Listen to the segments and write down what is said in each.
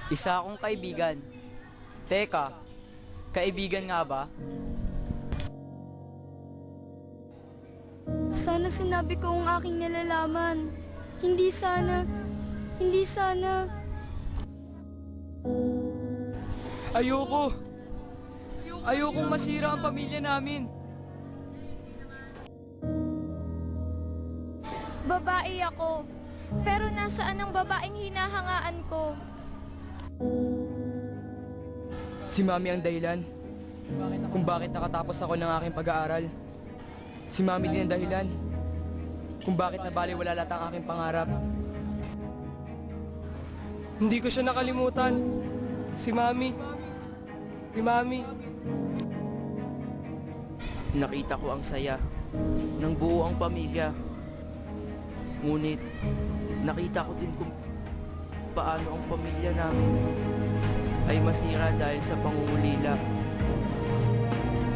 Isa akong kaibigan. Teka, kaibigan nga ba? Sana sinabi ko ang aking nalalaman. Hindi sana. Hindi sana. Ayoko! Ayokong masira ang pamilya namin. Babae ako. Pero nasaan ang babaeng hinahangaan ko? Si Mami ang dahilan kung bakit nakatapos ako ng aking pag-aaral. Si Mami din ang dahilan kung bakit nabaliwala lahat ang aking pangarap. Hindi ko siya nakalimutan. Si Mami. Si Mami. Nakita ko ang saya ng buo ang pamilya. Ngunit, nakita ko din kung paano ang pamilya namin ay masira dahil sa pangungulila.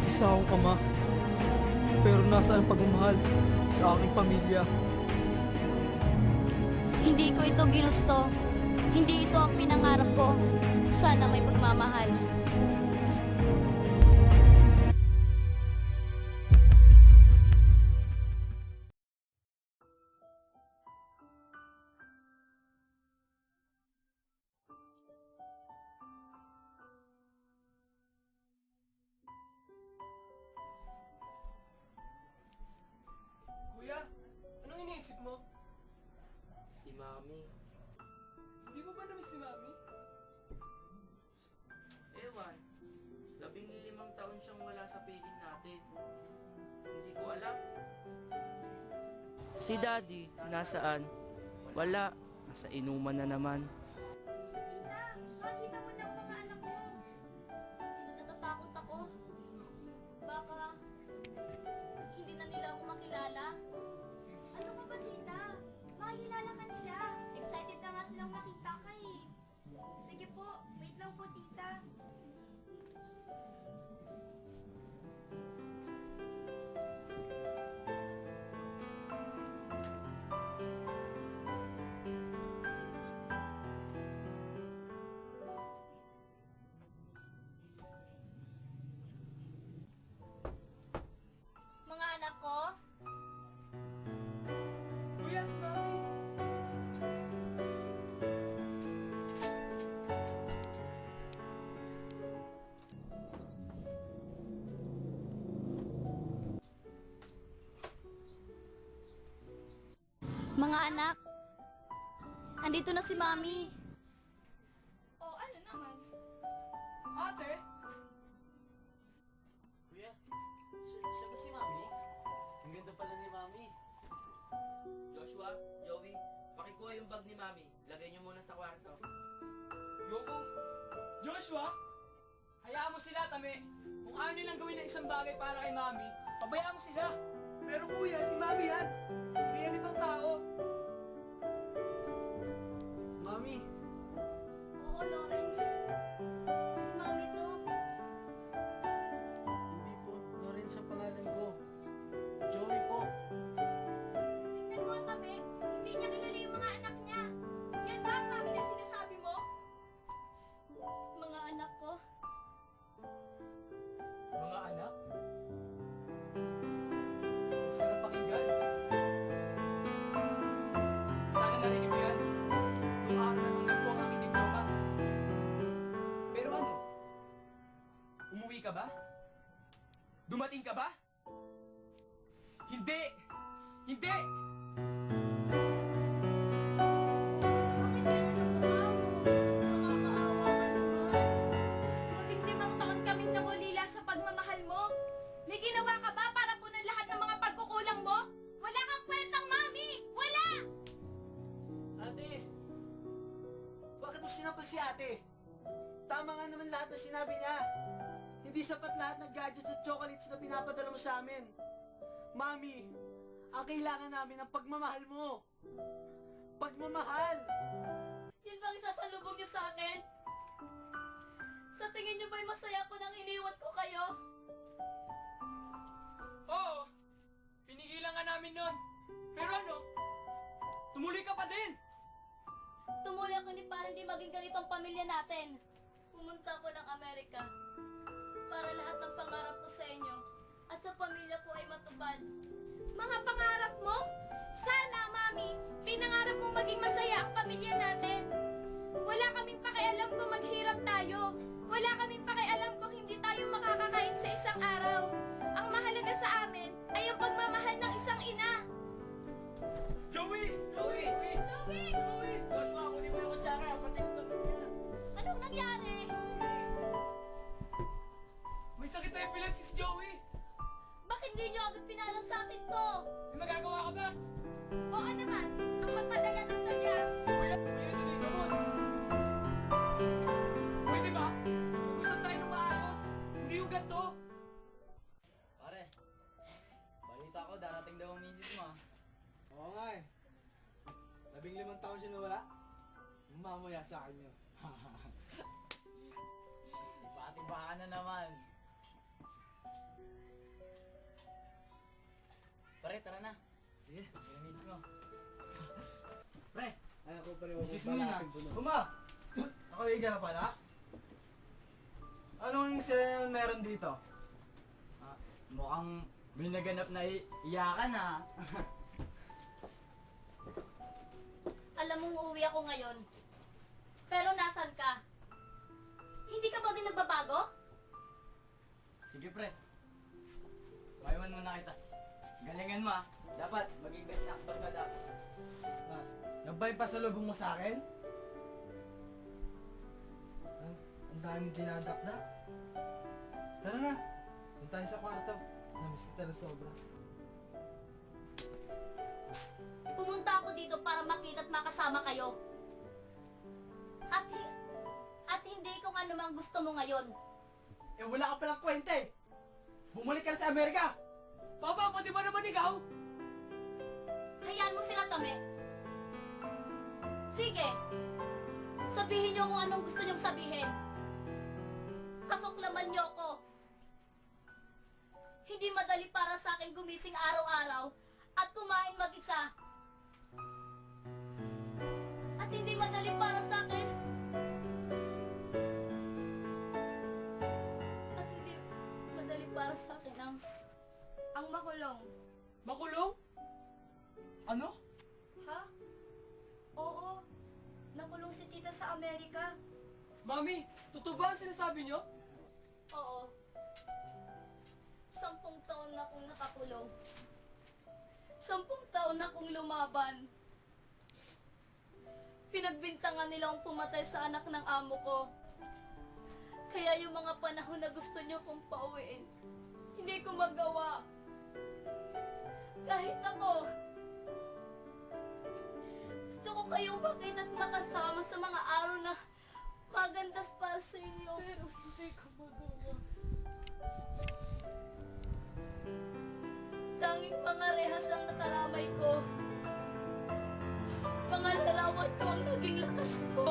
Isa akong ama, pero nasa ang pagmamahal sa aking pamilya. Hindi ko ito ginusto. Hindi ito ang pinangarap ko. Sana may pagmamahal. Kuya, anong iniisip mo? Si Mami. Hindi mo ba namiss si Mami? Ewan. 15 taon siyang wala sa piling natin. Hindi ko alam. Si Daddy, nasaan? Wala. Nasa inuman na naman. Tita, makita mo na ang mga anak ko. Natatakot ako. Baka hindi na nila ako makilala. Ano ka ba, tita? Makikilala ka nila. Excited na nga silang makita ka eh. Sige po, wait lang po, tita. Mga anak ko, Kuya, si Mami! mga anak, andito na si Mami. Oh, ano naman? Ate! Kuya, siya ba si Mami? Ang ganda pala ni Mami. Joshua, Joey, pakikuha yung bag ni Mami. Lagay niyo muna sa kwarto. Yoko! Joshua! Hayaan mo sila, Tame. Kung ayaw nilang gawin ng isang bagay para kay Mami, pabayaan mo sila. Pero kuya, si Mami yan! Hindi yan ibang tao! Mami, Oo, Lawrence. Si Mami to. hindi po Lawrence ang pangalan ko. Joey po. Tingnan mo, Tame. Hindi niya kilala yung mga anak niya. Yan ba ang Mami na sinasabi mo? Mga anak ko. Mga anak? Sarap pakinggan. Sana narinig mo yan. Yung akin na ang aking diploma. Pero ano? Umuwi ka ba? Dumating ka ba? Hindi! Hindi! Bakit yan ang mukha mo? Nakakaawa ka naman. 15 taon kaming nangulila sa pagmamahal mo. May ginawa ka ba para punan lahat ng mga pagkukulang mo? Wala kang kwentang, Mami! Wala! Ate, bakit mo sinampal si ate? Tama nga naman lahat na sinabi niya. Hindi sapat lahat ng gadgets at chocolates na pinapadala mo sa amin. Mami, ang kailangan namin ang pagmamahal mo. Pagmamahal! Yan bang isasalubong niyo sa akin? Sa tingin niyo ba'y masaya ko nang iniwan ko kayo? Oo! Pinigilan nga namin nun. Pero ano? Tumuloy ka pa din! Tumuli ako ni para hindi maging ganitong pamilya natin. Pumunta ako ng Amerika para lahat ng pangarap ko sa inyo at sa pamilya ko ay matupad. Mga pangarap mo? Sana, Mami, pinangarap mong maging masaya ang pamilya natin. Wala kaming pakialam kung maghirap tayo. Wala kaming pakialam kung hindi tayo makakakain sa isang araw. Ang mahalaga sa amin ay ang pagmamahal ng isang ina. Joey! Joey! Joey! Joey! Joshua, kunin mo yung kutsara. Patik-patik niya. Anong nangyari? May sakit na epilepsy si Joey! Bakit hindi nyo agad pinalang sa akin to? May magagawa ka ba? Oo naman, ang pagpadala ng niya. Kuya, ito na yung gamot. Pwede ba? Mag-usap tayo ng maayos. Hindi yung ganito. Pare, balita ko darating daw ang misis mo ah. Oo nga eh. 15 taon siya nawala. Mamaya sa akin yun. Ipatiba ka na naman. Pare, tara na. Sige. Yung misis mo. Pre, Ay, ako pa rin Misis mo yun, ah. Uma! Ako Iga na pala? Anong sila meron dito? mukhang may naganap na iyakan ah. Alam mong uuwi ako ngayon. Pero nasan ka? Hindi ka ba din nagbabago? Sige pre. Maiwan mo na kita. Galingan mo ah. Dapat maging best actor ka dapat. Yan ba yung pasalubong mo sa akin? Ang daming dinadakda. Tara na. Doon tayo sa kwarto. Namiss kita na sobra. Pumunta ako dito para makita at makasama kayo. At hindi kung ano mang gusto mo ngayon. Eh wala ka palang kwenta eh. Bumalik ka na sa Amerika. Papa, pati ba naman ikaw? Hayaan mo sila, Tame. Sige. Sabihin niyo kung anong gusto niyong sabihin. Kasuklaman niyo ako. Hindi madali para sa akin gumising araw-araw at kumain mag-isa. At hindi madali para sa akin. At hindi madali para sa akin ang makulong. Makulong? Ano? Ha? Oo. Nakulong si tita sa Amerika. Mami, totoo ba ang sinasabi niyo? Oo. 10 taon na akong nakakulong. 10 taon na akong lumaban. Pinagbintangan nila akong pumatay sa anak ng amo ko. Kaya yung mga panahon na gusto niyo kong pauwiin, hindi ko magawa. Kahit ako, gusto ko kayong makita at makasama sa mga araw na magandas para sa inyo. Pero hindi ko magawa. Tanging mga rehas ang nakaramay ko. Mga larawan ko ang naging lakas ko.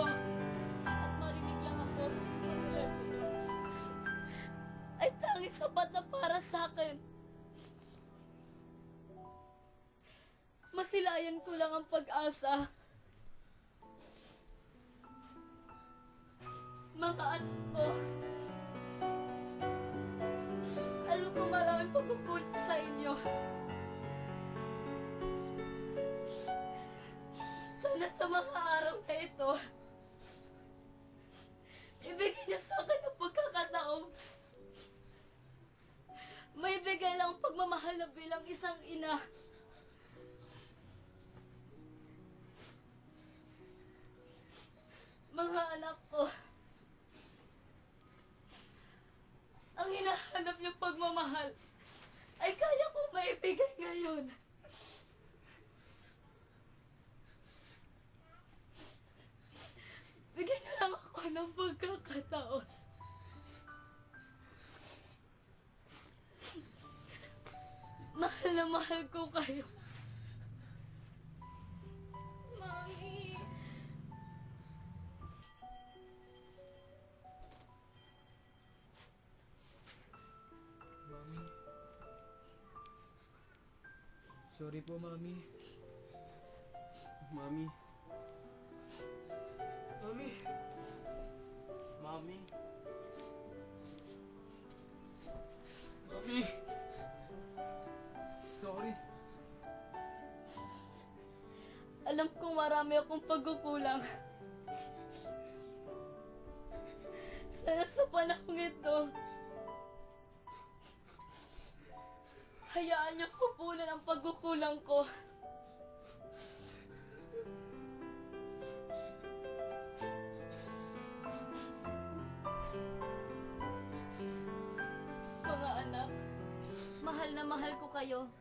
At marinig lang ako sa telepono. Ay tanging sapat na para sa akin. Masilayan ko lang ang pag-asa. Mga anak ko. Alam ko maraming pagkukulit sa inyo. Sana sa mga araw na ito, ibigay niyo sa akin ang pagkakataon. May bigay lang ang pagmamahal na bilang isang ina. Mga anak ko, ang hinahanap niyong pagmamahal ay kaya ko maibigay ngayon. Bigyan niyo lang ako ng pagkakataon. Mahal na mahal ko kayo. Mami. Mami. Sorry po, Mami. Mami. Mami. Mami! Sorry. Alam kong marami akong pagkukulang. Sana sa panahong ito, hayaan niyo kupunan ang pagkukulang ko. Mga anak, mahal na mahal ko kayo.